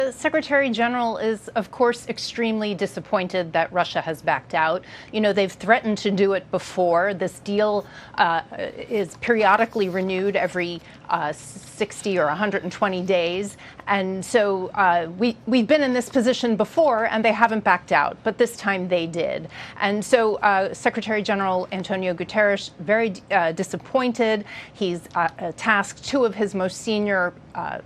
The Secretary General is, of course, extremely disappointed that Russia has backed out. You know, they've threatened to do it before. This deal is periodically renewed every 60 or 120 days. And so we've been in this position before, and they haven't backed out. But this time they did. And so Secretary General Antonio Guterres, very disappointed. He's tasked two of his most senior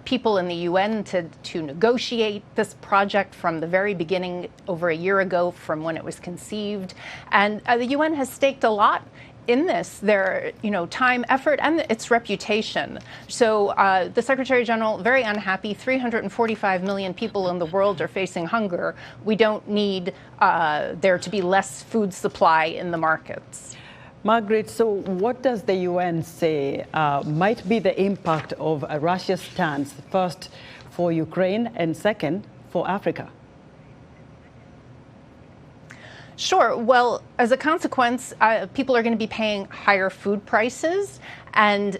people in the UN to negotiate this project from the very beginning, over a year ago from when it was conceived. And the UN has staked a lot in this, their time, effort, and its reputation. So the Secretary General, very unhappy. 345 million people in the world are facing hunger. We don't need there to be less food supply in the markets. Margaret, so what does the UN say might be the impact of Russia's stance, first for Ukraine and second for Africa? Sure. Well, as a consequence, people are going to be paying higher food prices, and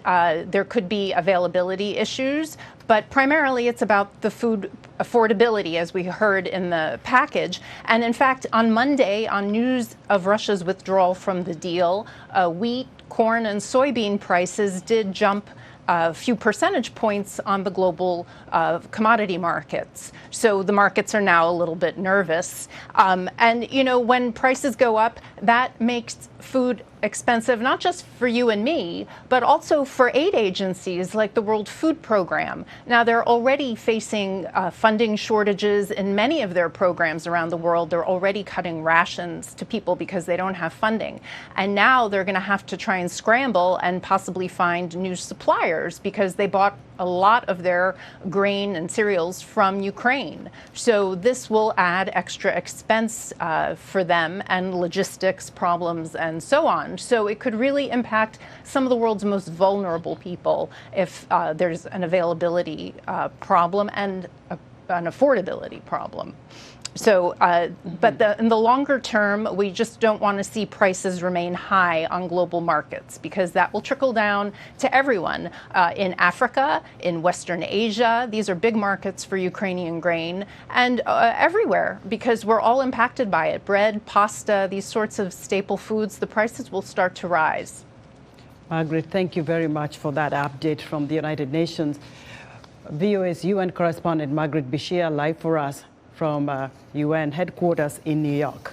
there could be availability issues. But primarily, it's about the food affordability, as we heard in the package. And in fact, on Monday, on news of Russia's withdrawal from the deal, wheat, corn, and soybean prices did jump a few percentage points on the global commodity markets. So the markets are now a little bit nervous. And, when prices go up, that makes food expensive, not just for you and me, but also for aid agencies like the World Food Program. Now, they're already facing funding shortages in many of their programs around the world. They're already cutting rations to people because they don't have funding. And now they're going to have to try and scramble and possibly find new suppliers because they bought a lot of their grain and cereals from Ukraine. So this will add extra expense for them and logistics problems and so on. So it could really impact some of the world's most vulnerable people if there's an availability problem and an affordability problem. So, but in the longer term, we just don't want to see prices remain high on global markets because that will trickle down to everyone in Africa, in Western Asia. These are big markets for Ukrainian grain and everywhere because we're all impacted by it. Bread, pasta, these sorts of staple foods, the prices will start to rise. Margaret, thank you very much for that update from the United Nations. VOA's UN correspondent Margaret Besheer live for us from UN headquarters in New York.